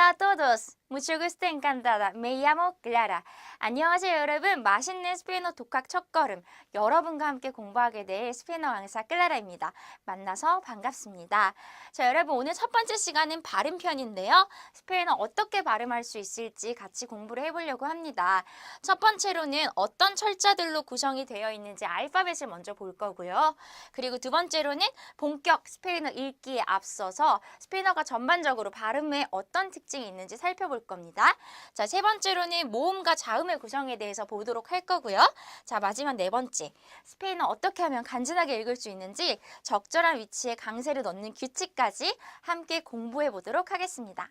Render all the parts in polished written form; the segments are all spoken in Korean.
Hola a todos. Mucho gusto, encantada. Me llamo Clara. 안녕하세요, 여러분. 맛있는 스페인어 독학 첫걸음. 여러분과 함께 공부하게 될 스페인어 강사 클라라입니다. 만나서 반갑습니다. 자, 여러분, 오늘 첫 번째 시간은 발음 편인데요. 스페인어 어떻게 발음할 수 있을지 같이 공부를 해보려고 합니다. 첫 번째로는 어떤 철자들로 구성이 되어 있는지 알파벳을 먼저 볼 거고요. 그리고 두 번째로는 본격 스페인어 읽기에 앞서서 스페인어가 전반적으로 발음에 어떤 특징이 있는지 살펴볼 겁니다. 자, 세 번째로는 모음과 자음의 구성에 대해서 보도록 할 거고요. 자, 마지막 네 번째. 스페인어 어떻게 하면 간지나게 읽을 수 있는지 적절한 위치에 강세를 넣는 규칙까지 함께 공부해 보도록 하겠습니다.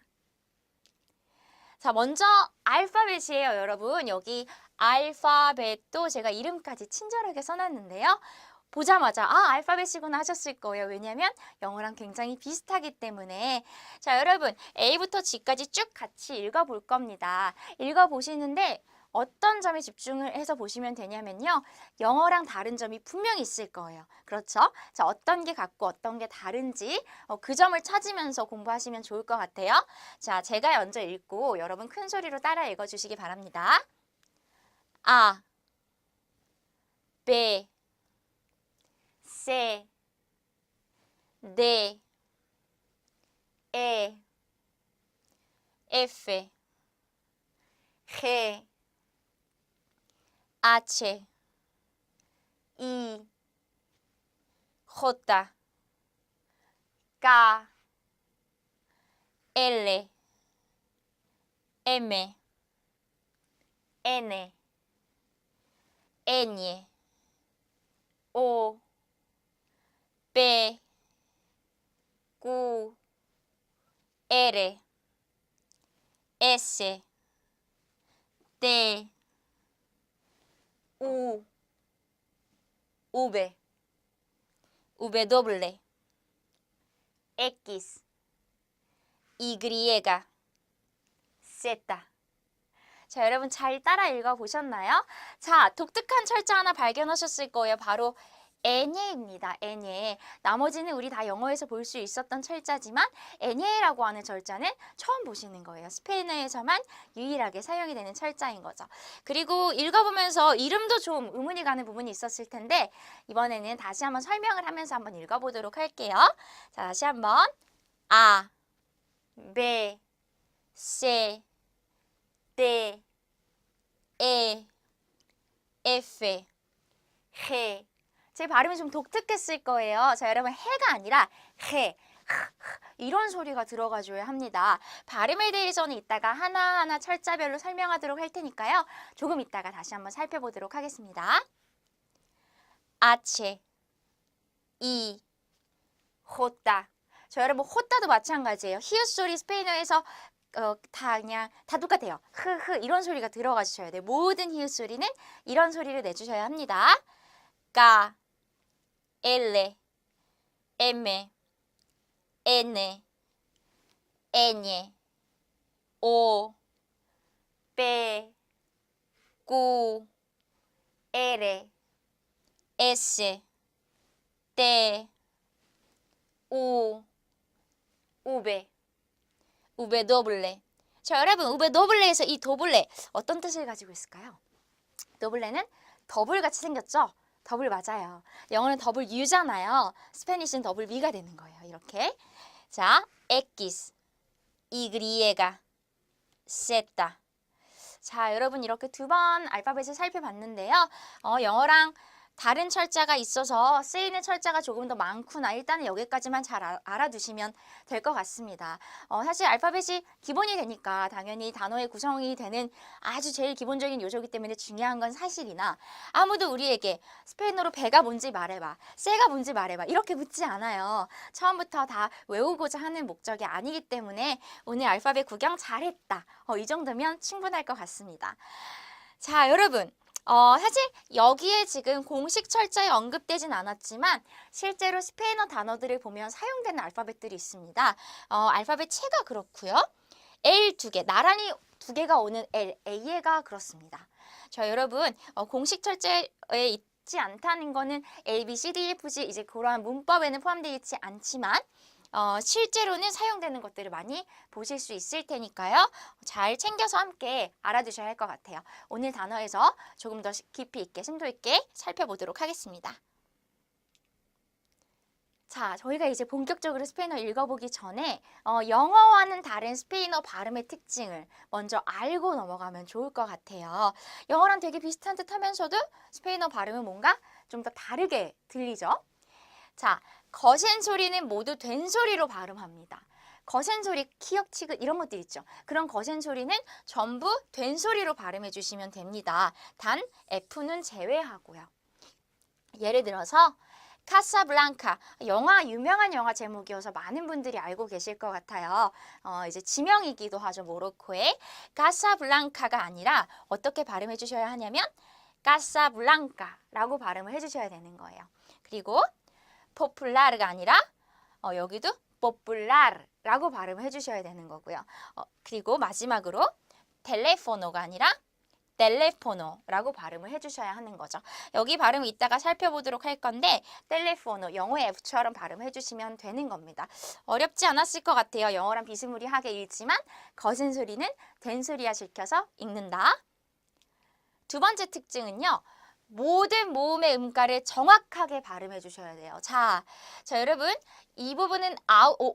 자, 먼저 알파벳이에요, 여러분. 여기 알파벳도 제가 이름까지 친절하게 써놨는데요. 보자마자 알파벳이구나 하셨을 거예요. 왜냐하면 영어랑 굉장히 비슷하기 때문에. 자, 여러분 A부터 G까지 쭉 같이 읽어볼 겁니다. 읽어보시는데 어떤 점에 집중을 해서 보시면 되냐면요. 영어랑 다른 점이 분명히 있을 거예요. 그렇죠? 자, 어떤 게 같고 어떤 게 다른지 그 점을 찾으면서 공부하시면 좋을 것 같아요. 자, 제가 먼저 읽고 여러분 큰 소리로 따라 읽어주시기 바랍니다. A, B, C, D, E, F, G, H, I, J, K, L, M, N, Ñ, O, P, Q, R, S, T, U, V, W, X, Y, Z. 자, 여러분 잘 따라 읽어보셨나요? 자, 독특한 철자 하나 발견하셨을 거예요. 바로 에녜입니다. 에녜. 나머지는 우리 다 영어에서 볼 수 있었던 철자지만 에녜라고 하는 철자는 처음 보시는 거예요. 스페인어에서만 유일하게 사용이 되는 철자인 거죠. 그리고 읽어보면서 이름도 좀 의문이 가는 부분이 있었을 텐데 이번에는 다시 한번 설명을 하면서 한번 읽어보도록 할게요. 자, 다시 한번 A, B, C, D, E, F, G. 제 발음이 좀 독특했을 거예요. 자, 여러분 해가 아니라 해, 이런 소리가 들어가줘야 합니다. 발음에 대해서는 이따가 하나하나 철자별로 설명하도록 할 테니까요. 조금 이따가 다시 한번 살펴보도록 하겠습니다. H, I, J. 자, 여러분 호따도 마찬가지예요. 히읗 소리 스페인어에서 다 똑같아요. 흐흐 이런 소리가 들어가 주셔야 돼요. 모든 히읗 소리는 이런 소리를 내주셔야 합니다. 까, L, M, N, Ñ, O, P, Q, R, S, T, U, V, W. 자, 여러분 W에서 이 W 어떤 뜻을 가지고 있을까요? W는 더블같이 생겼죠? 더블 맞아요. 영어는 더블 U잖아요. 스페니쉬는 더블 V가 되는 거예요. 이렇게. 자, X, Y, Z. 자, 여러분 이렇게 두 번 알파벳을 살펴봤는데요. 영어랑 다른 철자가 있어서 쓰이는 철자가 조금 더 많구나. 일단은 여기까지만 잘 알아두시면 될 것 같습니다. 사실 알파벳이 기본이 되니까 당연히 단어의 구성이 되는 아주 제일 기본적인 요소이기 때문에 중요한 건 사실이나 아무도 우리에게 스페인어로 배가 뭔지 말해봐, 쎄가 뭔지 말해봐 이렇게 묻지 않아요. 처음부터 다 외우고자 하는 목적이 아니기 때문에 오늘 알파벳 구경 잘했다. 이 정도면 충분할 것 같습니다. 자, 여러분. 사실 여기에 지금 공식 철자에 언급되진 않았지만 실제로 스페인어 단어들을 보면 사용되는 알파벳들이 있습니다. 알파벳 체가 그렇고요. L 두 개, 나란히 두 개가 오는 L, A가 그렇습니다. 자, 여러분 공식 철자에 있지 않다는 거는 A, B, C, D, F, G 이제 그러한 문법에는 포함되어 있지 않지만 실제로는 사용되는 것들을 많이 보실 수 있을 테니까요. 잘 챙겨서 함께 알아두셔야 할 것 같아요. 오늘 단어에서 조금 더 깊이 있게, 심도 있게 살펴보도록 하겠습니다. 자, 저희가 이제 본격적으로 스페인어 읽어보기 전에 영어와는 다른 스페인어 발음의 특징을 먼저 알고 넘어가면 좋을 것 같아요. 영어랑 되게 비슷한 듯 하면서도 스페인어 발음은 뭔가 좀 더 다르게 들리죠? 자, 거센 소리는 모두 된 소리로 발음합니다. 거센 소리, 키읔, 치긋 이런 것들 있죠. 그런 거센 소리는 전부 된 소리로 발음해 주시면 됩니다. 단 F는 제외하고요. 예를 들어서 카사블랑카, 유명한 영화 제목이어서 많은 분들이 알고 계실 것 같아요. 이제 지명이기도 하죠, 모로코의. 카사블랑카가 아니라 어떻게 발음해 주셔야 하냐면 카사블랑카라고 발음을 해주셔야 되는 거예요. 그리고 포플라르가 아니라 여기도 포플라르라고 발음을 해주셔야 되는 거고요. 그리고 마지막으로 텔레포노가 아니라 텔레포노라고 발음을 해주셔야 하는 거죠. 여기 발음 이따가 살펴보도록 할 건데 텔레포노, 영어의 F처럼 발음해 주시면 되는 겁니다. 어렵지 않았을 것 같아요. 영어랑 비스무리하게 읽지만 거센 소리는 된 소리와 시켜서 읽는다. 두 번째 특징은요. 모든 모음의 음가를 정확하게 발음해 주셔야 돼요. 자, 여러분 이 부분은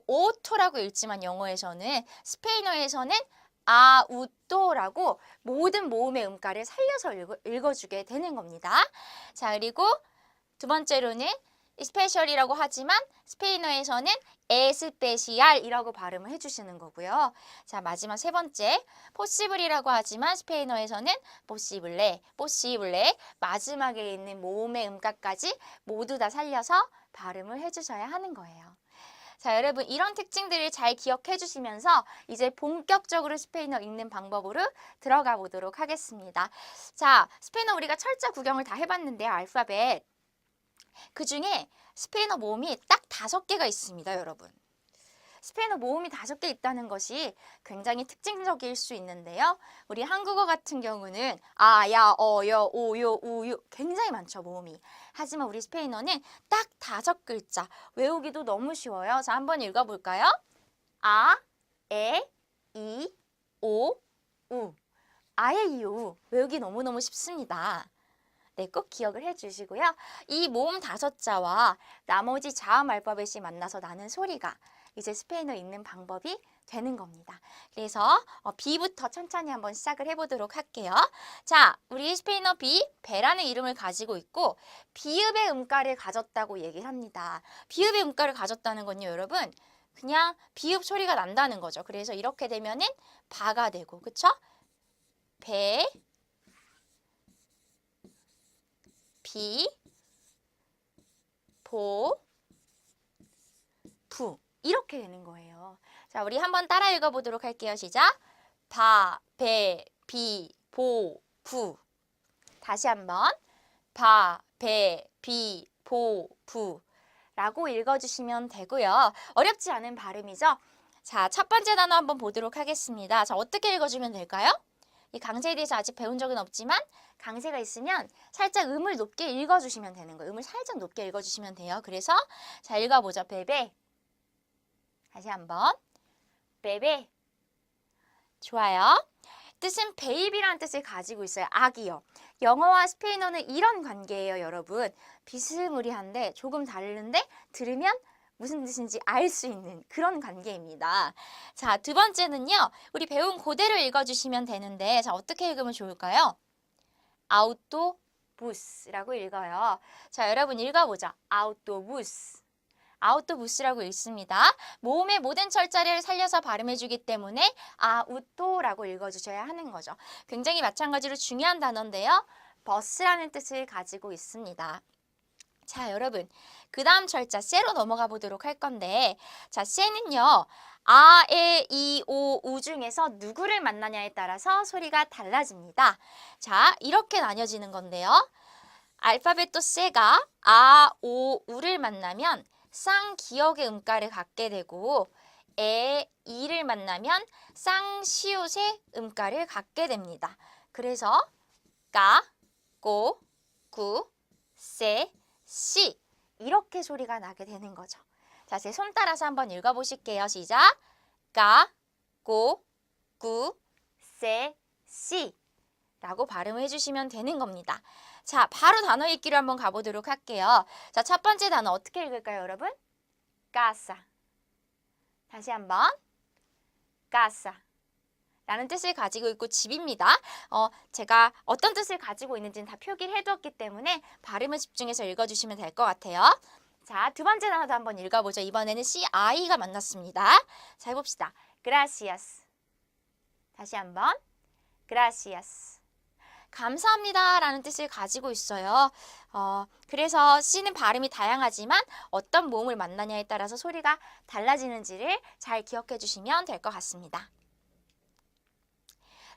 오토라고 읽지만 영어에서는 스페인어에서는 아우토라고 모든 모음의 음가를 살려서 읽어주게 되는 겁니다. 자, 그리고 두 번째로는 스페셜이라고 하지만 스페인어에서는 에스페시알이라고 발음을 해주시는 거고요. 자, 마지막 세 번째, 포시블이라고 하지만 스페인어에서는 포시블레 마지막에 있는 모음의 음가까지 모두 다 살려서 발음을 해주셔야 하는 거예요. 자, 여러분 이런 특징들을 잘 기억해 주시면서 이제 본격적으로 스페인어 읽는 방법으로 들어가 보도록 하겠습니다. 자, 스페인어 우리가 철자 구경을 다 해봤는데요. 알파벳. 그중에 스페인어 모음이 딱 5개가 있습니다, 여러분. 스페인어 모음이 5개 있다는 것이 굉장히 특징적일 수 있는데요. 우리 한국어 같은 경우는 아, 야, 여, 오, 요, 우, 요 굉장히 많죠, 모음이. 하지만 우리 스페인어는 딱 5글자, 외우기도 너무 쉬워요. 자, 한번 읽어볼까요? 아, 에, 이, 오, 우. 아에, 이, 오, 우. 외우기 너무너무 쉽습니다. 네, 꼭 기억을 해주시고요. 이 모음 5자와 나머지 자음 알파벳이 만나서 나는 소리가 이제 스페인어 읽는 방법이 되는 겁니다. 그래서 B부터 천천히 한번 시작을 해보도록 할게요. 자, 우리 스페인어 B, 배라는 이름을 가지고 있고 비읍의 음가를 가졌다고 얘기를 합니다. 비읍의 음가를 가졌다는 건요, 여러분. 그냥 비읍 소리가 난다는 거죠. 그래서 이렇게 되면은 바가 되고, 그쵸? 배, 비, 보, 부 이렇게 되는 거예요. 자, 우리 한번 따라 읽어보도록 할게요. 시작! 바, 배, 비, 보, 부. 다시 한번 바, 배, 비, 보, 부 라고 읽어주시면 되고요. 어렵지 않은 발음이죠? 자, 첫 번째 단어 한번 보도록 하겠습니다. 자, 어떻게 읽어주면 될까요? 이 강세에 대해서 아직 배운 적은 없지만 강세가 있으면 살짝 음을 높게 읽어주시면 되는 거예요. 음을 살짝 높게 읽어주시면 돼요. 그래서 자, 읽어보죠. 베베. 다시 한번. 베베. 좋아요. 뜻은 베이비라는 뜻을 가지고 있어요. 아기요. 영어와 스페인어는 이런 관계예요, 여러분. 비스무리한데 조금 다른데 들으면 무슨 뜻인지 알 수 있는 그런 관계입니다. 자, 두 번째는요. 우리 배운 그대로 읽어주시면 되는데 자, 어떻게 읽으면 좋을까요? 아우토부스라고 읽어요. 자, 여러분 읽어보자. 아우토부스. 아우토부스라고 읽습니다. 모음의 모든 철자를 살려서 발음해주기 때문에 아우토라고 읽어주셔야 하는 거죠. 굉장히 마찬가지로 중요한 단어인데요. 버스라는 뜻을 가지고 있습니다. 자, 여러분 그 다음 철자 세로 넘어가 보도록 할 건데 자, 세는요. 아, 에, 이, 오, 우 중에서 누구를 만나냐에 따라서 소리가 달라집니다. 자, 이렇게 나뉘어지는 건데요. 알파벳도 세가 아, 오, 우를 만나면 쌍기역의 음가를 갖게 되고 에, 이를 만나면 쌍시옷의 음가를 갖게 됩니다. 그래서 까, 꼬, 구, 세, 시 이렇게 소리가 나게 되는 거죠. 자, 제 손 따라서 한번 읽어보실게요. 시작. 까, 고, 구, 세, 시 라고 발음을 해주시면 되는 겁니다. 자, 바로 단어 읽기로 한번 가보도록 할게요. 자, 첫 번째 단어 어떻게 읽을까요, 여러분? casa. 다시 한번. casa. 라는 뜻을 가지고 있고 집입니다. 제가 어떤 뜻을 가지고 있는지는 다 표기를 해두었기 때문에 발음을 집중해서 읽어주시면 될 것 같아요. 자, 두 번째 단어도 한번 읽어보죠. 이번에는 CI가 만났습니다. 자, 해봅시다. gracias. 다시 한번. gracias. 감사합니다 라는 뜻을 가지고 있어요. 그래서 C는 발음이 다양하지만 어떤 모음을 만나냐에 따라서 소리가 달라지는지를 잘 기억해 주시면 될 것 같습니다.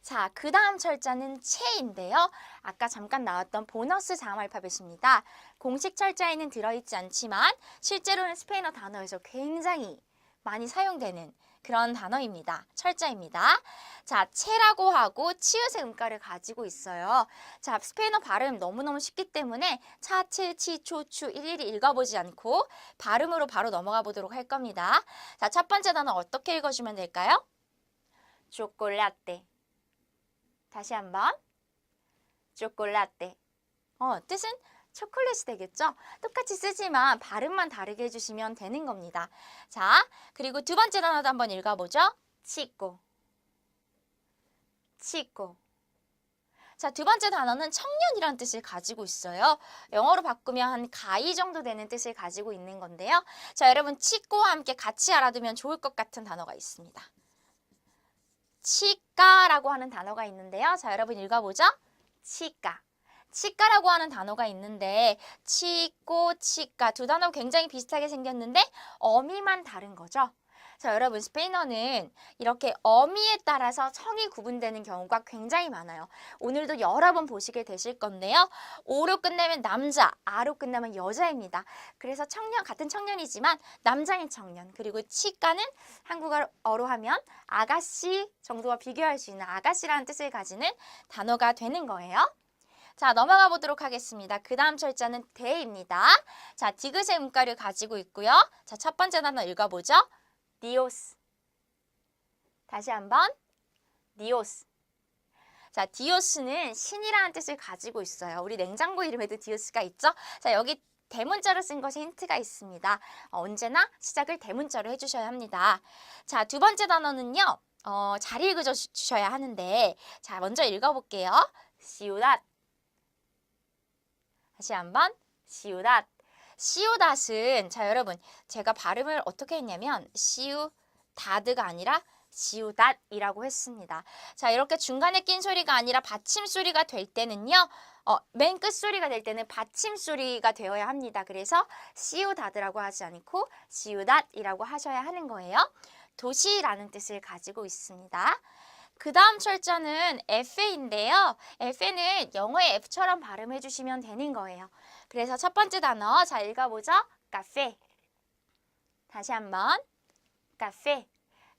자, 그 다음 철자는 체인데요. 아까 잠깐 나왔던 보너스 자음 알파벳입니다. 공식 철자에는 들어있지 않지만 실제로는 스페인어 단어에서 굉장히 많이 사용되는 그런 단어입니다. 철자입니다. 자, 체라고 하고 치읓의 음가를 가지고 있어요. 자, 스페인어 발음 너무너무 쉽기 때문에 차, 치, 치, 초, 추 일일이 읽어보지 않고 발음으로 바로 넘어가 보도록 할 겁니다. 자, 첫 번째 단어 어떻게 읽어주면 될까요? 초콜라떼. 다시 한번. 초콜라떼. 뜻은 초콜릿이 되겠죠? 똑같이 쓰지만 발음만 다르게 해주시면 되는 겁니다. 자, 그리고 두 번째 단어도 한번 읽어보죠. 치코. 치코. 자, 두 번째 단어는 청년이라는 뜻을 가지고 있어요. 영어로 바꾸면 한 가이 정도 되는 뜻을 가지고 있는 건데요. 자, 여러분 치코와 함께 같이 알아두면 좋을 것 같은 단어가 있습니다. 치과라고 하는 단어가 있는데요. 자, 여러분 읽어보죠. 치과. 치과라고 하는 단어가 있는데 치고, 치과 두 단어 굉장히 비슷하게 생겼는데 어미만 다른 거죠. 자, 여러분 스페인어는 이렇게 어미에 따라서 청이 구분되는 경우가 굉장히 많아요. 오늘도 여러 번 보시게 되실 건데요. 오로 끝내면 남자, 아로 끝나면 여자입니다. 그래서 청년, 같은 청년이지만 남자인 청년, 그리고 치과는 한국어로 하면 아가씨 정도와 비교할 수 있는 아가씨라는 뜻을 가지는 단어가 되는 거예요. 자, 넘어가 보도록 하겠습니다. 그 다음 철자는 대입니다. 자, 디귿의 음가를 가지고 있고요. 자, 첫 번째 단어 읽어보죠. 디오스. 다시 한번. 디오스. 자, 디오스는 신이라는 뜻을 가지고 있어요. 우리 냉장고 이름에도 디오스가 있죠? 자, 여기 대문자로 쓴 것에 힌트가 있습니다. 언제나 시작을 대문자로 해주셔야 합니다. 자, 두 번째 단어는요. 잘 읽어주셔야 하는데 자, 먼저 읽어볼게요. ciudad. 다시 한번. ciudad. 시우닷은 자 여러분 제가 발음을 어떻게 했냐면 시우다드가 아니라 시우닷이라고 했습니다. 자 이렇게 중간에 낀 소리가 아니라 받침 소리가 될 때는요. 맨 끝 소리가 될 때는 받침 소리가 되어야 합니다. 그래서 시우다드라고 하지 않고 시우닷이라고 하셔야 하는 거예요. 도시라는 뜻을 가지고 있습니다. 그 다음 철자는 F인데요. F는 영어의 F처럼 발음해 주시면 되는 거예요. 그래서 첫 번째 단어 자 읽어보죠. 카페. 다시 한번. 카페.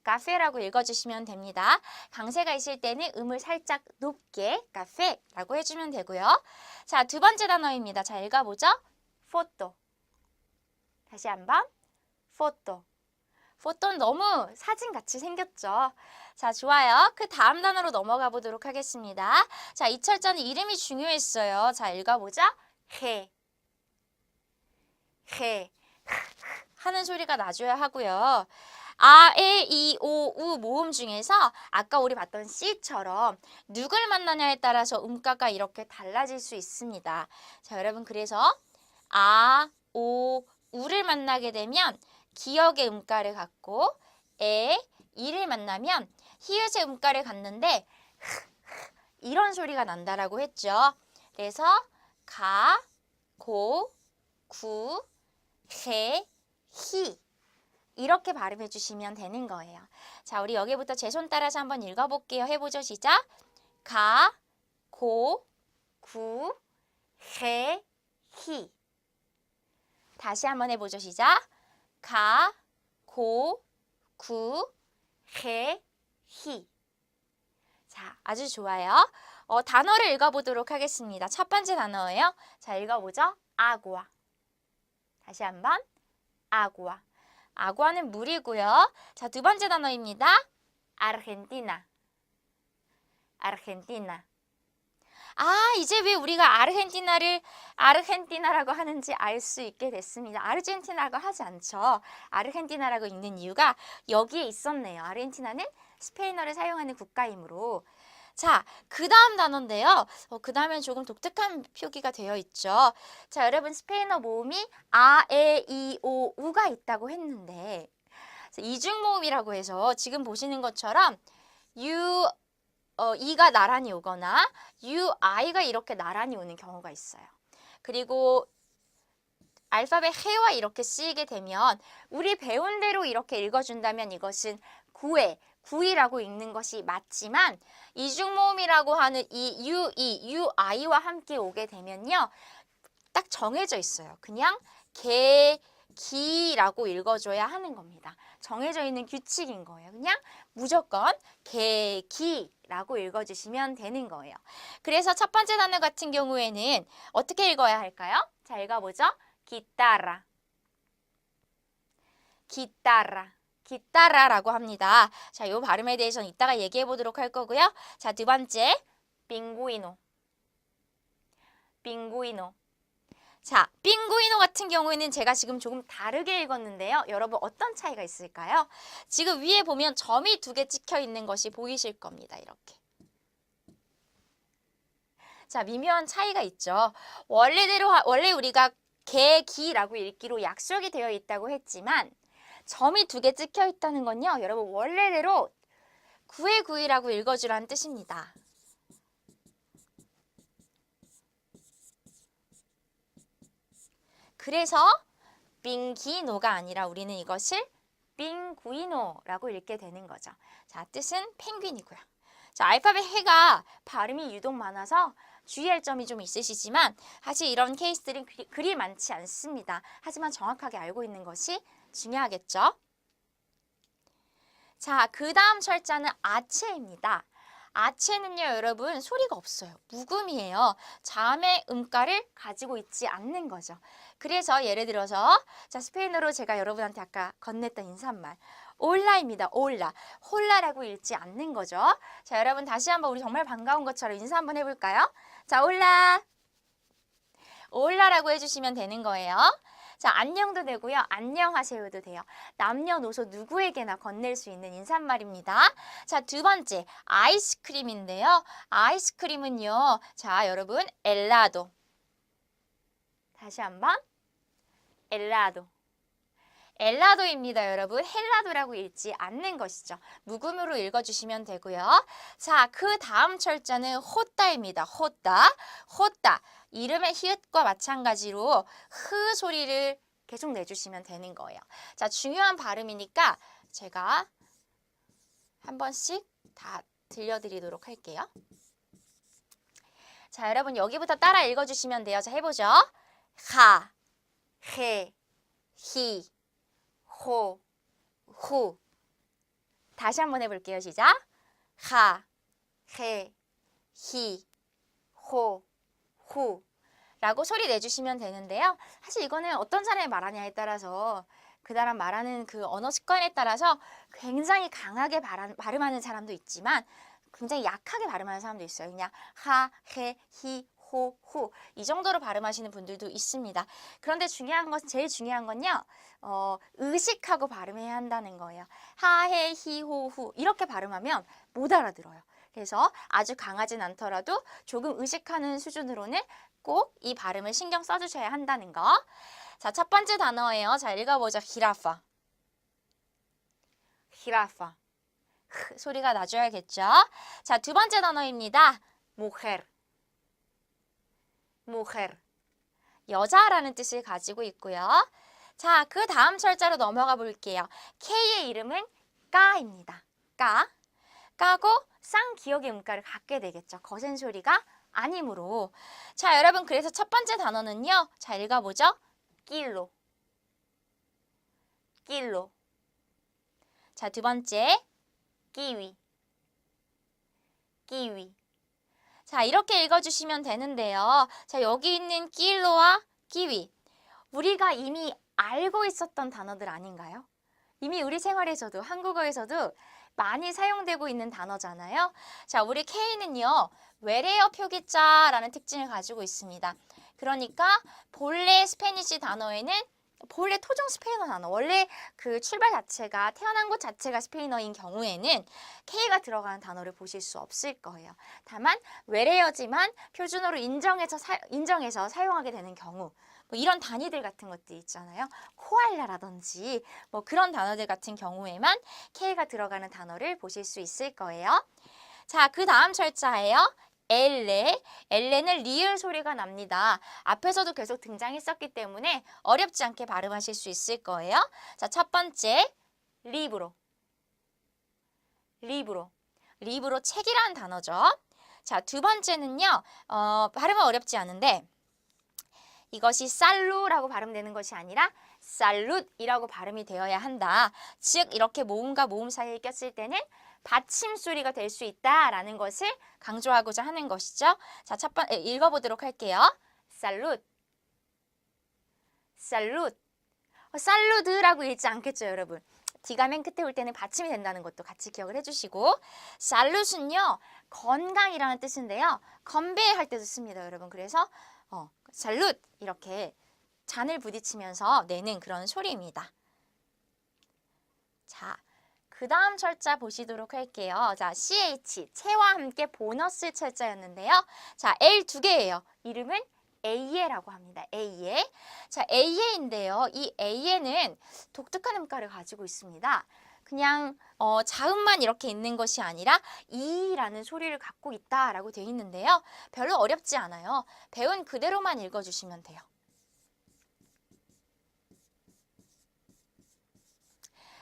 카페라고 읽어주시면 됩니다. 강세가 있을 때는 음을 살짝 높게 카페라고 해주면 되고요. 자, 두 번째 단어입니다. 자, 읽어보죠. 포토. 다시 한번. 포토. 포토는 너무 사진같이 생겼죠. 자, 좋아요. 그 다음 단어로 넘어가 보도록 하겠습니다. 자, 이 철자는 이름이 중요했어요. 자, 읽어보죠. 해. 해. 하는 소리가 나줘야 하고요. 아, 에, 이, 오, 우 모음 중에서 아까 우리 봤던 C처럼 누굴 만나냐에 따라서 음가가 이렇게 달라질 수 있습니다. 자, 여러분 그래서 아, 오, 우를 만나게 되면 기역의 음가를 갖고 에, 이를 만나면 히읗의 음가를 갖는데 이런 소리가 난다라고 했죠. 그래서 가, 고, 구, 해, 히 이렇게 발음해 주시면 되는 거예요. 자, 우리 여기부터 제 손 따라서 한번 읽어볼게요. 해보죠. 시작. 가, 고, 구, 해, 히 다시 한번 해보죠. 시작. 가, 고, 구, 해, 히 자, 아주 좋아요. 단어를 읽어보도록 하겠습니다. 첫 번째 단어예요. 자, 읽어보죠. 아구아. 다시 한번. 아구아. 아구아는 물이고요. 자, 두 번째 단어입니다. 아르헨티나. 아르헨티나. 아, 이제 왜 우리가 아르헨티나라고 하는지 알 수 있게 됐습니다. 아르헨티나라고 하지 않죠. 아르헨티나라고 읽는 이유가 여기에 있었네요. 아르헨티나는 스페인어를 사용하는 국가이므로. 자, 그 다음 단어인데요. 그 다음엔 조금 독특한 표기가 되어 있죠. 자, 여러분 스페인어 모음이 아, 에, 이, 오, 우가 있다고 했는데 이중 모음이라고 해서 지금 보시는 것처럼 이가 나란히 오거나 아이가 이렇게 나란히 오는 경우가 있어요. 그리고 알파벳 해와 이렇게 쓰이게 되면 우리 배운 대로 이렇게 읽어준다면 이것은 구이라고 읽는 것이 맞지만 이중모음이라고 하는 이 아이와 함께 오게 되면요. 딱 정해져 있어요. 그냥 기라고 읽어줘야 하는 겁니다. 정해져 있는 규칙인 거예요. 그냥 무조건 기라고 읽어주시면 되는 거예요. 그래서 첫 번째 단어 같은 경우에는 어떻게 읽어야 할까요? 자, 읽어보죠. 기타라. 기타라라고 합니다. 자, 이 발음에 대해서는 이따가 얘기해 보도록 할 거고요. 자, 두 번째, 빙구이노. 자, 빙구이노 같은 경우에는 제가 지금 조금 다르게 읽었는데요. 여러분 어떤 차이가 있을까요? 지금 위에 보면 점이 2개 찍혀 있는 것이 보이실 겁니다. 이렇게. 자, 미묘한 차이가 있죠. 원래 우리가 기라고 읽기로 약속이 되어 있다고 했지만 점이 2개 찍혀 있다는 건요. 여러분 원래대로 9의9이라고 읽어주라는 뜻입니다. 그래서 빙기노가 아니라 우리는 이것을 빙구이노라고 읽게 되는 거죠. 자, 뜻은 펭귄이고요. 자, 알파벳 해가 발음이 유독 많아서 주의할 점이 좀 있으시지만 사실 이런 케이스들은 그리 많지 않습니다. 하지만 정확하게 알고 있는 것이 중요하겠죠. 자, 그 다음 철자는 아체입니다. 아체는요, 여러분 소리가 없어요. 묵음이에요. 자음의 음가를 가지고 있지 않는 거죠. 그래서 예를 들어서 자, 스페인어로 제가 여러분한테 아까 건넸던 인사말 올라입니다. 올라. 홀라라고 읽지 않는 거죠. 자, 여러분 다시 한번 우리 정말 반가운 것처럼 인사 한번 해볼까요? 자, 올라. 올라라고 해주시면 되는 거예요. 자, 안녕도 되고요. 안녕하세요도 돼요. 남녀노소 누구에게나 건넬 수 있는 인사말입니다. 자, 두 번째 아이스크림인데요. 아이스크림은요. 자, 여러분 엘라도. 다시 한번 엘라도. 엘라도입니다, 여러분. 헬라도라고 읽지 않는 것이죠. 묵음으로 읽어주시면 되고요. 자, 그 다음 철자는 호따입니다. 호따. 이름의 히읗과 마찬가지로 흐 소리를 계속 내주시면 되는 거예요. 자, 중요한 발음이니까 제가 한 번씩 다 들려드리도록 할게요. 자, 여러분 여기부터 따라 읽어주시면 돼요. 자, 해보죠. 하, 해, 히, 호, 후. 다시 한번 해볼게요. 시작. 하, 해, 히, 호, 후 라고 소리 내주시면 되는데요. 사실 이거는 어떤 사람이 말하냐에 따라서 그 사람 말하는 그 언어 습관에 따라서 굉장히 강하게 발음하는 사람도 있지만 굉장히 약하게 발음하는 사람도 있어요. 그냥 하, 해, 히, 호, 후 이 정도로 발음하시는 분들도 있습니다. 그런데 제일 중요한 건요. 의식하고 발음해야 한다는 거예요. 하, 해, 히, 호, 후 이렇게 발음하면 못 알아들어요. 그래서 아주 강하진 않더라도 조금 의식하는 수준으로는 꼭 이 발음을 신경 써주셔야 한다는 거. 자, 첫 번째 단어예요. 자, 읽어보죠. 히라파. 소리가 나줘야겠죠. 자, 두 번째 단어입니다. mujer. 여자라는 뜻을 가지고 있고요. 자, 그 다음 철자로 넘어가 볼게요. K의 이름은 까입니다. 까고 쌍기역의 음가를 갖게 되겠죠. 거센 소리가 아니므로. 자, 여러분 그래서 첫 번째 단어는요. 자, 읽어보죠. 끼로. 자, 두 번째 끼위. 자, 이렇게 읽어주시면 되는데요. 자, 여기 있는 끼로와 끼위. 우리가 이미 알고 있었던 단어들 아닌가요? 이미 우리 생활에서도 한국어에서도 많이 사용되고 있는 단어잖아요. 자, 우리 K는요. 외래어 표기자라는 특징을 가지고 있습니다. 그러니까 본래 스페니쉬 단어에는 본래 토종 스페인어 단어, 원래 그 출발 자체가 태어난 곳 자체가 스페인어인 경우에는 K가 들어가는 단어를 보실 수 없을 거예요. 다만 외래어지만 표준어로 인정해서 사용하게 되는 경우 뭐 이런 단위들 같은 것들 있잖아요. 코알라라든지 뭐 그런 단어들 같은 경우에만 K가 들어가는 단어를 보실 수 있을 거예요. 자, 그 다음 철자예요. 엘레. 엘레는 리을 소리가 납니다. 앞에서도 계속 등장했었기 때문에 어렵지 않게 발음하실 수 있을 거예요. 자, 첫 번째, 리브로. 리브로. 리브로 책이라는 단어죠. 자, 두 번째는요. 발음은 어렵지 않은데 이것이 살루라고 발음되는 것이 아니라 살룻이라고 발음이 되어야 한다. 즉 이렇게 모음과 모음 사이에 꼈을 때는 받침 소리가 될 수 있다라는 것을 강조하고자 하는 것이죠. 자, 첫 번째 읽어보도록 할게요. 살룻, 살룻. 살루드라고 읽지 않겠죠, 여러분? D가 맨 끝에 올 때는 받침이 된다는 것도 같이 기억을 해주시고 살룻은요, 건강이라는 뜻인데요. 건배할 때도 씁니다, 여러분. 그래서 살룻 이렇게 잔을 부딪히면서 내는 그런 소리입니다. 자, 그 다음 철자 보시도록 할게요. 자, CH, 체와 함께 보너스 철자였는데요. 자, L 두 개예요. 이름은 A에라고 합니다. A에. 자, A에인데요. 이 A에는 독특한 음가를 가지고 있습니다. 그냥 자음만 이렇게 있는 것이 아니라 이라는 소리를 갖고 있다라고 되어 있는데요. 별로 어렵지 않아요. 배운 그대로만 읽어주시면 돼요.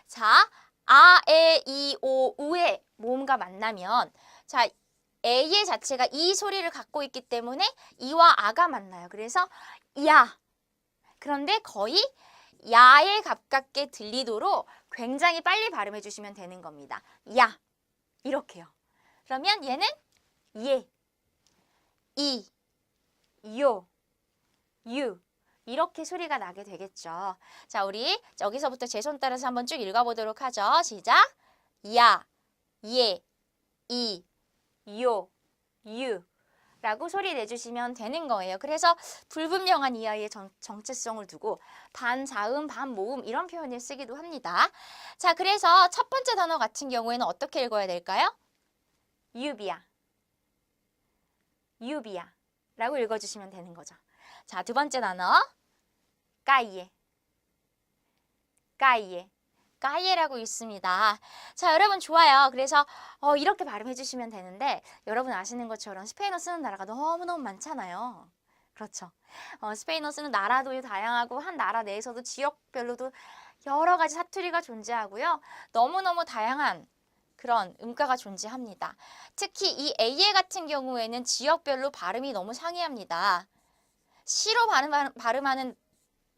자, 아, 에, 이, 오, 우의 모음과 만나면 자, 에의 자체가 이 소리를 갖고 있기 때문에 이와 아가 만나요. 그래서 야. 그런데 거의 야에 가깝게 들리도록 굉장히 빨리 발음해 주시면 되는 겁니다. 야. 이렇게요. 그러면 얘는 예, 이, 요, 유. 이렇게 소리가 나게 되겠죠. 자, 우리 여기서부터 제 손 따라서 한번 쭉 읽어보도록 하죠. 시작! 야, 예, 이, 요, 유 라고 소리 내주시면 되는 거예요. 그래서 불분명한 이 아이의 정체성을 두고 반자음, 반모음 이런 표현을 쓰기도 합니다. 자, 그래서 첫 번째 단어 같은 경우에는 어떻게 읽어야 될까요? 유비야, 유비야 라고 읽어주시면 되는 거죠. 자, 두 번째 단어 까이에, 까이에, 까이에라고 있습니다. 자, 여러분 좋아요. 그래서 이렇게 발음해 주시면 되는데 여러분 아시는 것처럼 스페인어 쓰는 나라가 너무너무 많잖아요. 그렇죠. 스페인어 쓰는 나라도 다양하고 한 나라 내에서도 지역별로도 여러 가지 사투리가 존재하고요. 너무너무 다양한 그런 음가가 존재합니다. 특히 이 A에 같은 경우에는 지역별로 발음이 너무 상이합니다. C로 발음하는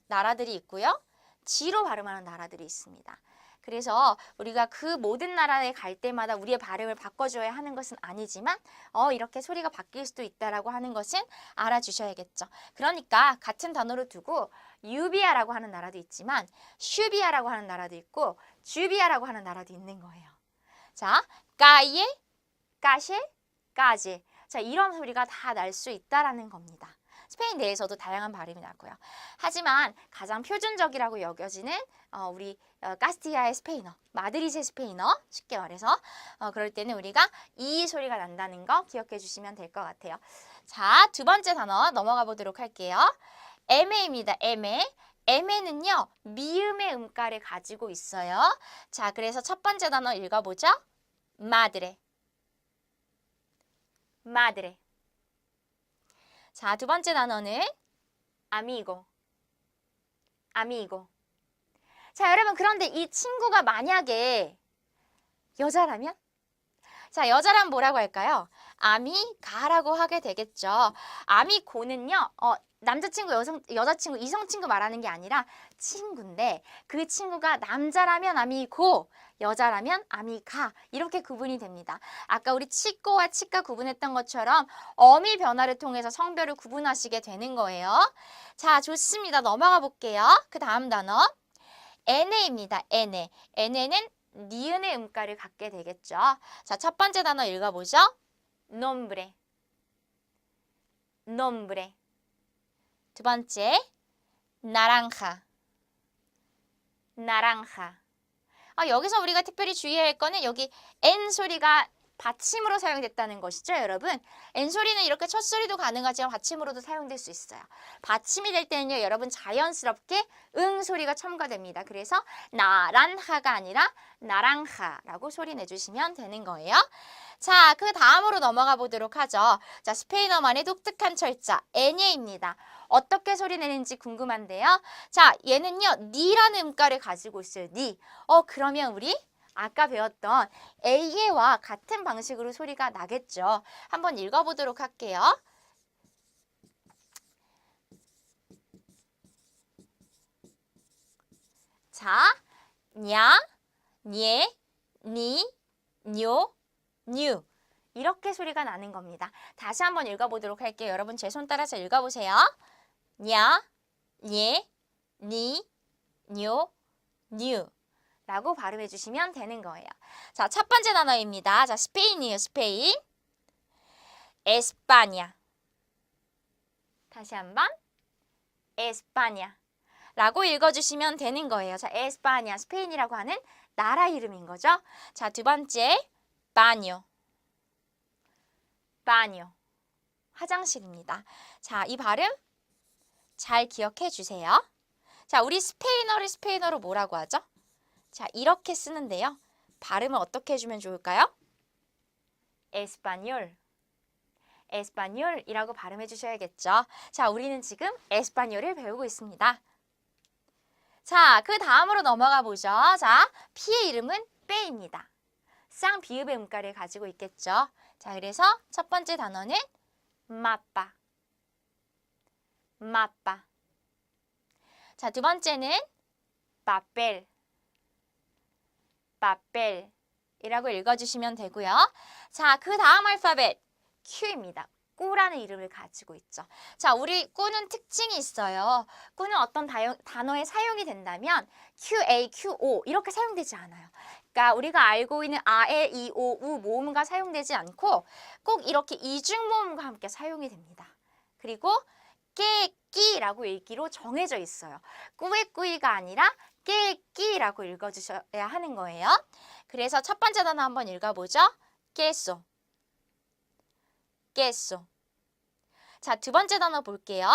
나라들이 있고요. G로 발음하는 나라들이 있습니다. 그래서 우리가 그 모든 나라에 갈 때마다 우리의 발음을 바꿔줘야 하는 것은 아니지만 이렇게 소리가 바뀔 수도 있다라고 하는 것은 알아주셔야겠죠. 그러니까 같은 단어로 두고 유비아라고 하는 나라도 있지만 슈비아라고 하는 나라도 있고 주비아라고 하는 나라도 있는 거예요. 자, 까이에, 까셰, 까제. 자, 이런 소리가 다 날 수 있다라는 겁니다. 스페인 내에서도 다양한 발음이 나고요. 하지만 가장 표준적이라고 여겨지는 우리 카스티아의 스페인어, 마드리드의 스페인어, 쉽게 말해서 그럴 때는 우리가 이 소리가 난다는 거 기억해 주시면 될 것 같아요. 자, 두 번째 단어 넘어가 보도록 할게요. 에메입니다. 에메. 에메는요, 미음의 음가를 가지고 있어요. 자, 그래서 첫 번째 단어 읽어보죠. 마드레. 마드레. 자, 두 번째 단어는 아미고. 아미고. 자, 여러분 그런데 이 친구가 만약에 여자라면? 자, 여자라면 뭐라고 할까요? 아미가라고 하게 되겠죠. 아미고는요, 남자친구, 여자친구, 이성친구 말하는 게 아니라 친구인데 그 친구가 남자라면 아미고, 여자라면 아미가 이렇게 구분이 됩니다. 아까 우리 치꼬와 치가 구분했던 것처럼 어미 변화를 통해서 성별을 구분하시게 되는 거예요. 자, 좋습니다. 넘어가 볼게요. 그 다음 단어 에네입니다. 에네. 에네는 니은의 음가를 갖게 되겠죠. 자, 첫 번째 단어 읽어보죠. nombre. nombre. 두 번째, naranja. naranja. 여기서 우리가 특별히 주의해야 할 거는 여기 N 소리가 받침으로 사용됐다는 것이죠, 여러분. N 소리는 이렇게 첫 소리도 가능하지만 받침으로도 사용될 수 있어요. 받침이 될 때는요, 여러분 자연스럽게 응 소리가 첨가됩니다. 그래서 나란하가 아니라 나랑하라고 소리 내주시면 되는 거예요. 자, 그 다음으로 넘어가 보도록 하죠. 자, 스페인어만의 독특한 철자, N예입니다. 어떻게 소리 내는지 궁금한데요. 자, 얘는요, 니라는 음가를 가지고 있어요. 니. 그러면 우리 아까 배웠던 A와 같은 방식으로 소리가 나겠죠. 한번 읽어보도록 할게요. 자, 냐, 녜, 니, 뇨, 뉴. 이렇게 소리가 나는 겁니다. 다시 한번 읽어보도록 할게요. 여러분 제 손 따라서 읽어보세요. 냐, 녜, 니, 뇨, 뉴. 라고 발음해 주시면 되는 거예요. 자, 첫 번째 단어입니다. 자, 스페인이에요. 스페인. 에스파냐. 다시 한번. 에스파냐. 라고 읽어주시면 되는 거예요. 자, 에스파냐. 스페인이라고 하는 나라 이름인 거죠. 자, 두 번째. 바뇨. 바뇨. 화장실입니다. 자, 이 발음 잘 기억해 주세요. 자, 우리 스페인어를 스페인어로 뭐라고 하죠? 자, 이렇게 쓰는데요. 발음을 어떻게 해주면 좋을까요? 에스파뇰. 에스파뇰이라고 발음해 주셔야겠죠. 자, 우리는 지금 에스파뇰을 배우고 있습니다. 자, 그 다음으로 넘어가 보죠. 자, 피의 이름은 빼입니다. 쌍비읍의 음가를 가지고 있겠죠. 자, 그래서 첫 번째 단어는 마빠. 마빠. 자, 두 번째는 papel. papel이라고 읽어주시면 되고요. 자, 그 다음 알파벳 Q입니다. 꾸라는 이름을 가지고 있죠. 자, 우리 꾸는 특징이 있어요. 꾸는 어떤 단어에 사용이 된다면 QA, QO 이렇게 사용되지 않아요. 그러니까 우리가 알고 있는 아, 에, 이, 오, 우 모음과 사용되지 않고 꼭 이렇게 이중 모음과 함께 사용이 됩니다. 그리고 깨, 끼라고 읽기로 정해져 있어요. 꾸의 꾸이가 아니라 깨, 끼라고 읽어주셔야 하는 거예요. 그래서 첫 번째 단어 한번 읽어보죠. queso. queso. 자, 두 번째 단어 볼게요.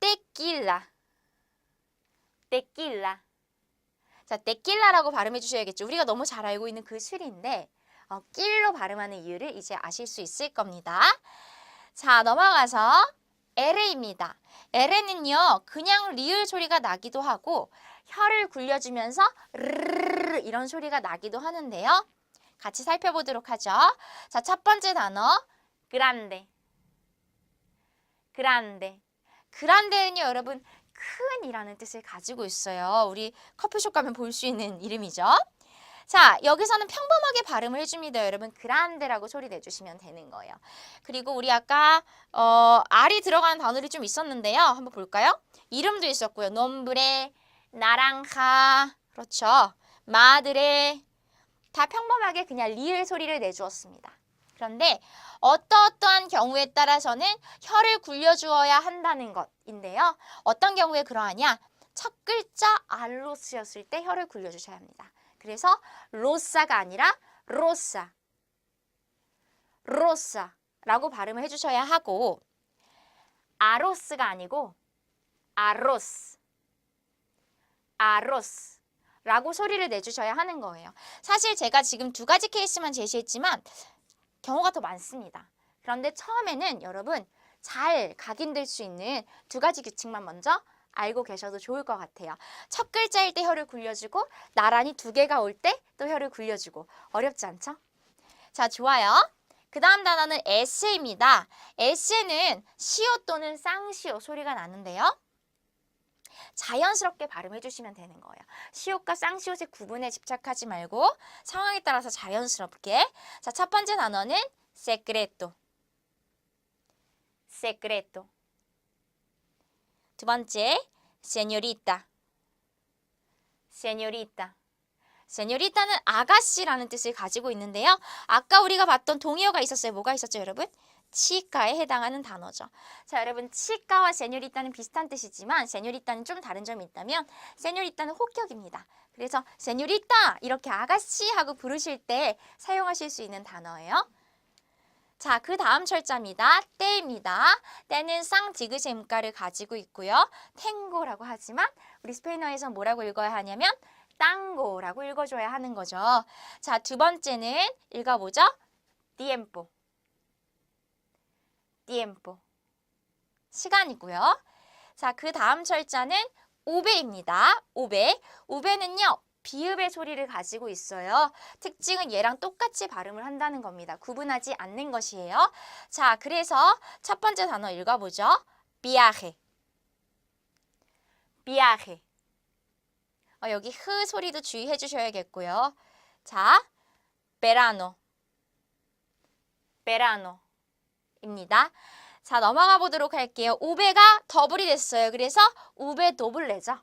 tequila. tequila. 자, tequila라고 발음해 주셔야겠죠. 우리가 너무 잘 알고 있는 그 술인데 낄로 발음하는 이유를 이제 아실 수 있을 겁니다. 자, 넘어가서 L입니다. L는요, 그냥 리을 소리가 나기도 하고 혀를 굴려주면서 르르르 이런 소리가 나기도 하는데요. 같이 살펴보도록 하죠. 자, 첫 번째 단어 grande. grande. grande는요, 여러분 큰이라는 뜻을 가지고 있어요. 우리 커피숍 가면 볼 수 있는 이름이죠. 자, 여기서는 평범하게 발음을 해줍니다. 여러분 그란데라고 소리 내주시면 되는 거예요. 그리고 우리 아까 R이 들어가는 단어들이 좀 있었는데요. 한번 볼까요? 이름도 있었고요. nombre, naranja, 그렇죠. madre, 다 평범하게 그냥 리을 소리를 내주었습니다. 그런데 어떠한 경우에 따라서는 혀를 굴려주어야 한다는 것인데요. 어떤 경우에 그러하냐? 첫 글자 알로스였을 때 혀를 굴려주셔야 합니다. 그래서 로사가 아니라 로사, 로사라고 발음을 해주셔야 하고 아로스가 아니고 아로스, 아로스라고 소리를 내주셔야 하는 거예요. 사실 제가 지금 두 가지 케이스만 제시했지만 경우가 더 많습니다. 그런데 처음에는 여러분 잘 각인될 수 있는 두 가지 규칙만 먼저 알고 계셔도 좋을 것 같아요. 첫 글자일 때 혀를 굴려주고 나란히 두 개가 올 때 또 혀를 굴려주고 어렵지 않죠? 자, 좋아요. 그 다음 단어는 S입니다. S는 시오 또는 쌍시오 소리가 나는데요. 자연스럽게 발음해 주시면 되는 거예요. 시옷과 쌍시옷의 구분에 집착하지 말고 상황에 따라서 자연스럽게. 자, 첫 번째 단어는 secreto. secreto. 두 번째, señorita. señorita. señorita는 아가씨라는 뜻을 가지고 있는데요. 아까 우리가 봤던 동의어가 있었어요. 뭐가 있었죠, 여러분? 치카에 해당하는 단어죠. 자, 여러분 치카와 세뇨리타는 비슷한 뜻이지만 세뇨리타는 좀 다른 점이 있다면 세뇨리타는 호격입니다. 그래서 세뇨리타 이렇게 아가씨 하고 부르실 때 사용하실 수 있는 단어예요. 자, 그 다음 철자입니다. 때입니다. 때는 쌍디귿의 음가를 가지고 있고요. 탱고라고 하지만 우리 스페인어에서 뭐라고 읽어야 하냐면 땅고라고 읽어줘야 하는 거죠. 자, 두 번째는 읽어보죠. tiempo. tiempo. 시간이고요. 자, 그 다음 철자는 오베입니다. 오베. 오베는요. 비읍의 소리를 가지고 있어요. 특징은 얘랑 똑같이 발음을 한다는 겁니다. 구분하지 않는 것이에요. 자, 그래서 첫 번째 단어 읽어보죠. viaje. viaje. 여기 흐 소리도 주의해 주셔야겠고요. 자, verano. verano. 입니다. 자, 넘어가 보도록 할게요. 우베가 더블이 됐어요. 그래서 우베 도블레죠.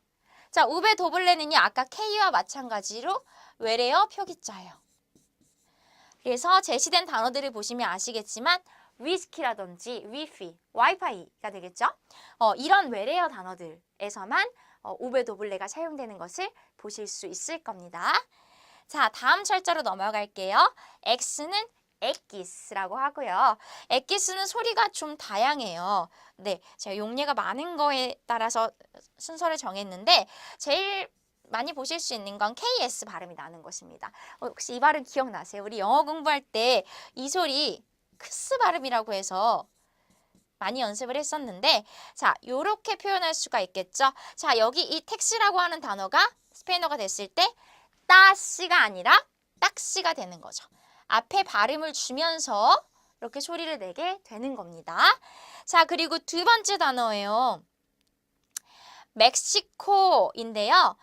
자, 우베 도블레는요. 아까 K와 마찬가지로 외래어 표기자예요. 그래서 제시된 단어들을 보시면 아시겠지만 위스키라든지 위피, 와이파이가 되겠죠. 이런 외래어 단어들에서만 우베 도블레가 사용되는 것을 보실 수 있을 겁니다. 자, 다음 철자로 넘어갈게요. X는 엑기스라고 하고요. 엑기스는 소리가 좀 다양해요. 네, 제가 용례가 많은 거에 따라서 순서를 정했는데 제일 많이 보실 수 있는 건 KS 발음이 나는 것입니다. 혹시 이 발음 기억나세요? 우리 영어 공부할 때 이 소리 크스 발음이라고 해서 많이 연습을 했었는데 자, 요렇게 표현할 수가 있겠죠. 자, 여기 이 택시라고 하는 단어가 스페인어가 됐을 때 따씨가 아니라 딱씨가 되는 거죠. 앞에 발음을 주면서 이렇게 소리를 내게 되는 겁니다. 자, 그리고 두 번째 단어예요. 멕시코인데요.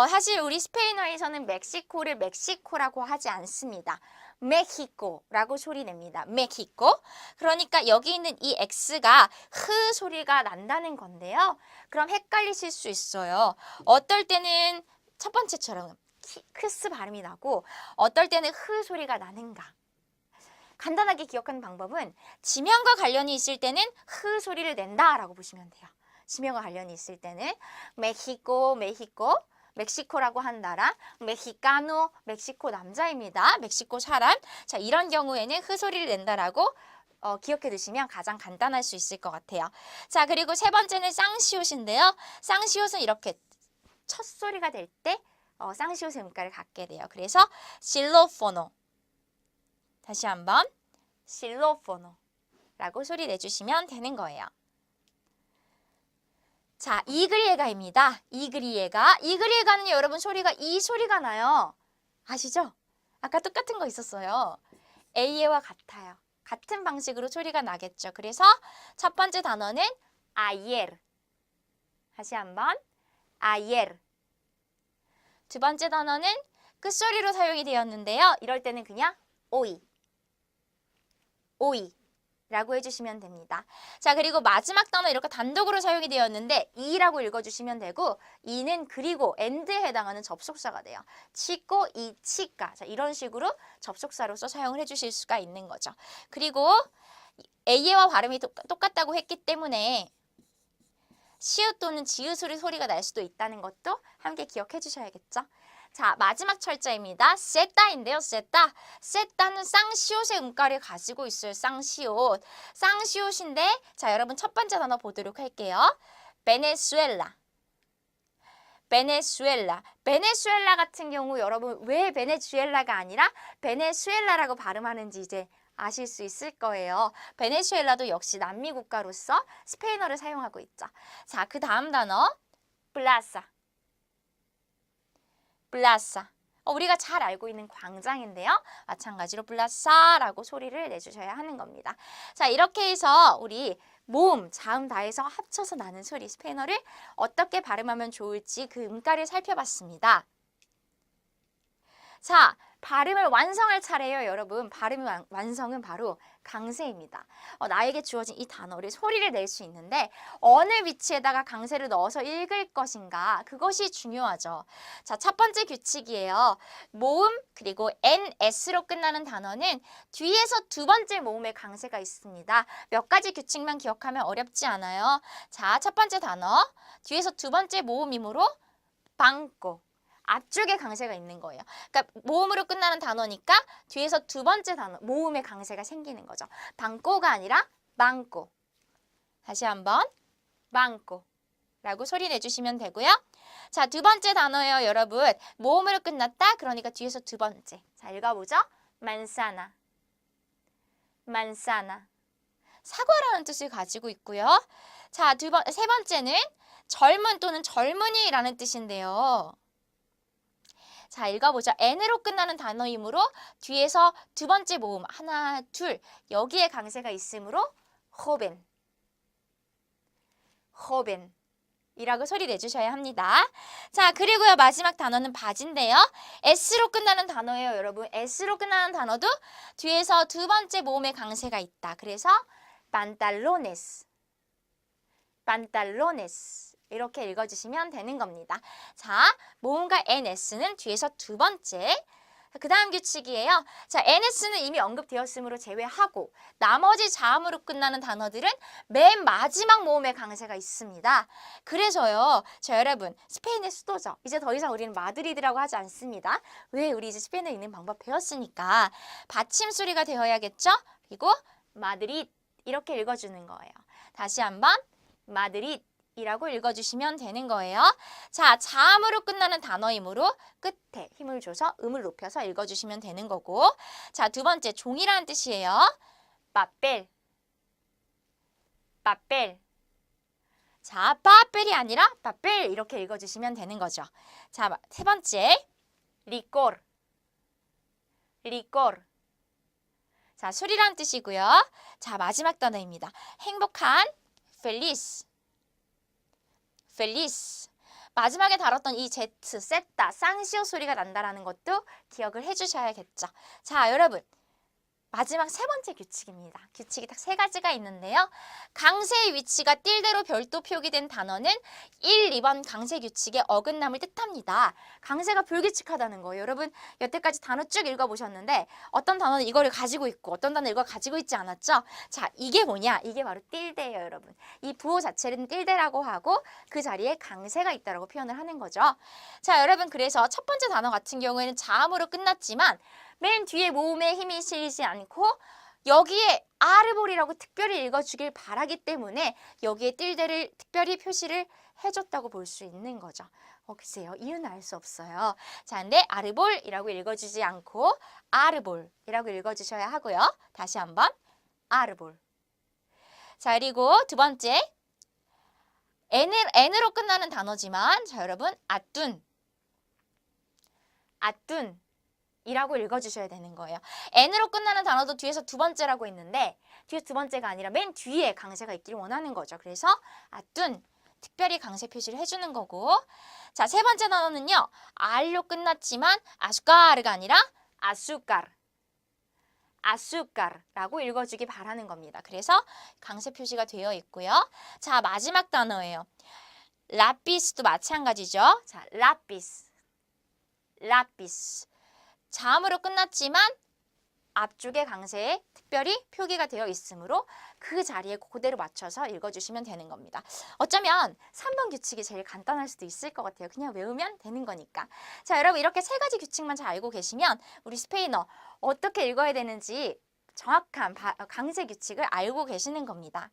사실 우리 스페인어에서는 멕시코를 멕시코라고 하지 않습니다. 메히코라고 소리 냅니다. 메히코. 그러니까 여기 있는 이 X가 흐 소리가 난다는 건데요. 그럼 헷갈리실 수 있어요. 어떨 때는 첫 번째처럼 크스 발음이 나고 어떨 때는 흐 소리가 나는가. 간단하게 기억하는 방법은 지명과 관련이 있을 때는 흐 소리를 낸다라고 보시면 돼요. 지명과 관련이 있을 때는 메히코, 메히코, 멕시코라고 한 나라, 메히카노, 멕시코 남자입니다. 멕시코 사람. 자, 이런 경우에는 흐 소리를 낸다라고 기억해 두시면 가장 간단할 수 있을 것 같아요. 자, 그리고 세 번째는 쌍시옷인데요. 쌍시옷은 이렇게 첫 소리가 될 때 쌍시옷의 음가를 갖게 돼요. 그래서 실로포노. 다시 한번 실로포노라고 소리 내주시면 되는 거예요. 자, 이그리에가입니다. 이그리에가는 여러분 소리가 이 소리가 나요. 아시죠? 아까 똑같은 거 있었어요. A와 같아요. 같은 방식으로 소리가 나겠죠. 그래서 첫 번째 단어는 ayer. 다시 한번 ayer. 두 번째 단어는 끝소리로 사용이 되었는데요. 이럴 때는 그냥 오이 라고 해주시면 됩니다. 자, 그리고 마지막 단어 이렇게 단독으로 사용이 되었는데 이라고 읽어주시면 되고 이는 그리고 and에 해당하는 접속사가 돼요. 치고 이 치까. 자, 이런 식으로 접속사로서 사용을 해주실 수가 있는 거죠. 그리고 A와 발음이 똑같다고 했기 때문에 시읒 또는 지읒으로 소리가 날 수도 있다는 것도 함께 기억해 주셔야겠죠. 자, 마지막 철자입니다. 세따인데요. 세따는 쌍시옷의 음가를 가지고 있어요. 쌍시옷. 쌍시옷인데 자, 여러분 첫 번째 단어 보도록 할게요. 베네수엘라. 베네수엘라 같은 경우 여러분 왜 베네수엘라가 아니라 베네수엘라라고 발음하는지 이제 아실 수 있을 거예요. 베네수엘라도 역시 남미 국가로서 스페인어를 사용하고 있죠. 자, 그 다음 단어 플라사. 우리가 잘 알고 있는 광장인데요. 마찬가지로 플라사라고 소리를 내주셔야 하는 겁니다. 자, 이렇게 해서 우리 모음, 자음 다해서 합쳐서 나는 소리 스페인어를 어떻게 발음하면 좋을지 그 음가를 살펴봤습니다. 자, 발음을 완성할 차례예요, 여러분. 발음의 완성은 바로 강세입니다. 나에게 주어진 이 단어를 소리를 낼 수 있는데 어느 위치에다가 강세를 넣어서 읽을 것인가, 그것이 중요하죠. 자, 첫 번째 규칙이에요. 모음 그리고 ns로 끝나는 단어는 뒤에서 두 번째 모음에 강세가 있습니다. 몇 가지 규칙만 기억하면 어렵지 않아요. 자, 첫 번째 단어 뒤에서 두 번째 모음이므로 방꼬. 앞쪽에 강세가 있는 거예요. 그러니까 모음으로 끝나는 단어니까 뒤에서 두 번째 단어, 모음의 강세가 생기는 거죠. 방꼬가 아니라 망꼬. 다시 한번 망꼬 라고 소리 내주시면 되고요. 자, 두 번째 단어예요, 여러분. 모음으로 끝났다. 그러니까 뒤에서 두 번째. 자, 읽어보죠. 만사나. 만사나. 사과라는 뜻을 가지고 있고요. 자, 세 번째는 젊은 또는 젊은이라는 뜻인데요. 자, 읽어보죠. n으로 끝나는 단어이므로 뒤에서 두 번째 모음 하나, 둘 여기에 강세가 있으므로 joven, joven 이라고 소리 내주셔야 합니다. 자, 그리고요 마지막 단어는 바지인데요. s로 끝나는 단어예요, 여러분. s로 끝나는 단어도 뒤에서 두 번째 모음에 강세가 있다. 그래서 pantalones, pantalones 이렇게 읽어주시면 되는 겁니다. 자, 모음과 ns는 뒤에서 두 번째. 그 다음 규칙이에요. 자, ns는 이미 언급되었으므로 제외하고 나머지 자음으로 끝나는 단어들은 맨 마지막 모음에 강세가 있습니다. 그래서요, 자 여러분, 스페인의 수도죠. 이제 더 이상 우리는 마드리드라고 하지 않습니다. 왜? 우리 이제 스페인어 읽는 방법 배웠으니까 받침 소리가 되어야겠죠? 그리고 마드리드 이렇게 읽어주는 거예요. 다시 한번 마드리드 이라고 읽어주시면 되는 거예요. 자, 자음으로 끝나는 단어이므로 끝에 힘을 줘서 음을 높여서 읽어주시면 되는 거고. 자, 두 번째 종이라는 뜻이에요. papel, papel. 자, papel이 아니라 papel 이렇게 읽어주시면 되는 거죠. 자, 세 번째 licor, licor. 자, 술이라는 뜻이고요. 자, 마지막 단어입니다. 행복한 feliz, 펠리스. 마지막에 다뤘던 이 제트, 세타, 쌍시오 소리가 난다라는 것도 기억을 해주셔야겠죠. 자, 여러분. 마지막 세 번째 규칙입니다. 규칙이 딱 세 가지가 있는데요. 강세의 위치가 띨대로 별도 표기된 단어는 1, 2번 강세 규칙의 어긋남을 뜻합니다. 강세가 불규칙하다는 거예요. 여러분 여태까지 단어 쭉 읽어보셨는데 어떤 단어는 이거를 가지고 있고 어떤 단어는 이걸 가지고 있지 않았죠? 자, 이게 뭐냐? 이게 바로 띨대예요, 여러분. 이 부호 자체는 띨대라고 하고 그 자리에 강세가 있다라고 표현을 하는 거죠. 자, 여러분 그래서 첫 번째 단어 같은 경우에는 자음으로 끝났지만 맨 뒤에 모음에 힘이 실리지 않고 여기에 아르볼이라고 특별히 읽어주길 바라기 때문에 여기에 띨대를 특별히 표시를 해줬다고 볼 수 있는 거죠. 글쎄요. 이유는 알 수 없어요. 자, 근데 아르볼이라고 읽어주지 않고 아르볼이라고 읽어주셔야 하고요. 다시 한번 아르볼. 자, 그리고 두 번째 N으로 끝나는 단어지만 자, 여러분 아뚠, 아뚠 이라고 읽어주셔야 되는 거예요. N으로 끝나는 단어도 뒤에서 두 번째라고 했는데 뒤에 두 번째가 아니라 맨 뒤에 강세가 있기를 원하는 거죠. 그래서 아뚠 특별히 강세 표시를 해주는 거고. 자, 세 번째 단어는요. R로 끝났지만 아수카르가 아니라 아수카르, 아수카르라고 읽어주기 바라는 겁니다. 그래서 강세 표시가 되어 있고요. 자, 마지막 단어예요. 라피스도 마찬가지죠. 자, 라피스, 라피스. 자음으로 끝났지만 앞쪽에 강세에 특별히 표기가 되어 있으므로 그 자리에 그대로 맞춰서 읽어주시면 되는 겁니다. 어쩌면 3번 규칙이 제일 간단할 수도 있을 것 같아요. 그냥 외우면 되는 거니까. 자, 여러분 이렇게 세 가지 규칙만 잘 알고 계시면 우리 스페인어 어떻게 읽어야 되는지 정확한 강세 규칙을 알고 계시는 겁니다.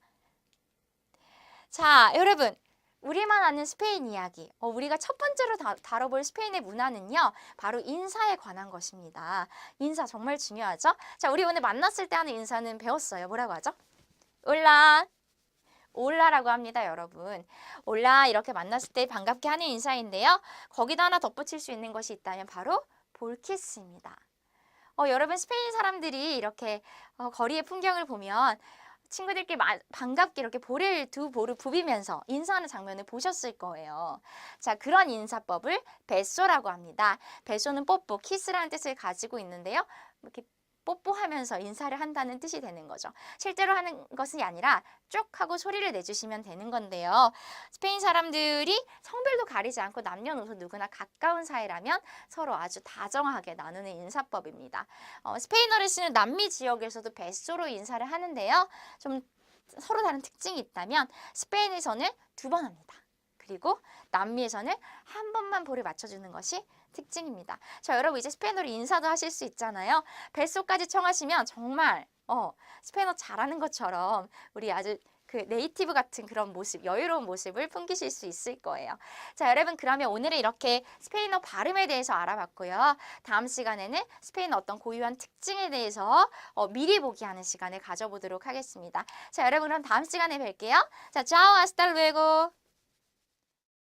자, 여러분. 우리만 아는 스페인 이야기. 우리가 첫 번째로 다뤄볼 스페인의 문화는요. 바로 인사에 관한 것입니다. 인사 정말 중요하죠? 자, 우리 오늘 만났을 때 하는 인사는 배웠어요. 뭐라고 하죠? 올라. 올라라고 합니다, 여러분. 올라 이렇게 만났을 때 반갑게 하는 인사인데요. 거기다 하나 덧붙일 수 있는 것이 있다면 바로 볼키스입니다. 여러분 스페인 사람들이 이렇게 거리의 풍경을 보면 친구들끼리 반갑게 이렇게 두 볼을 부비면서 인사하는 장면을 보셨을 거예요. 자, 그런 인사법을 베소라고 합니다. 베소는 뽀뽀, 키스라는 뜻을 가지고 있는데요. 이렇게 뽀뽀하면서 인사를 한다는 뜻이 되는 거죠. 실제로 하는 것이 아니라 쭉 하고 소리를 내주시면 되는 건데요. 스페인 사람들이 성별도 가리지 않고 남녀노소 누구나 가까운 사이라면 서로 아주 다정하게 나누는 인사법입니다. 스페인어를 쓰는 남미 지역에서도 베소로 인사를 하는데요. 좀 서로 다른 특징이 있다면 스페인에서는 2번 합니다. 그리고 남미에서는 한 번만 볼을 맞춰주는 것이 특징입니다. 자, 여러분 이제 스페인어로 인사도 하실 수 있잖아요. 뱃소까지 청하시면 정말 스페인어 잘하는 것처럼 우리 아주 그 네이티브 같은 그런 모습, 여유로운 모습을 풍기실 수 있을 거예요. 자, 여러분 그러면 오늘은 이렇게 스페인어 발음에 대해서 알아봤고요. 다음 시간에는 스페인어 어떤 고유한 특징에 대해서 미리 보기 하는 시간을 가져보도록 하겠습니다. 자, 여러분 그럼 다음 시간에 뵐게요. 자, chao, hasta luego.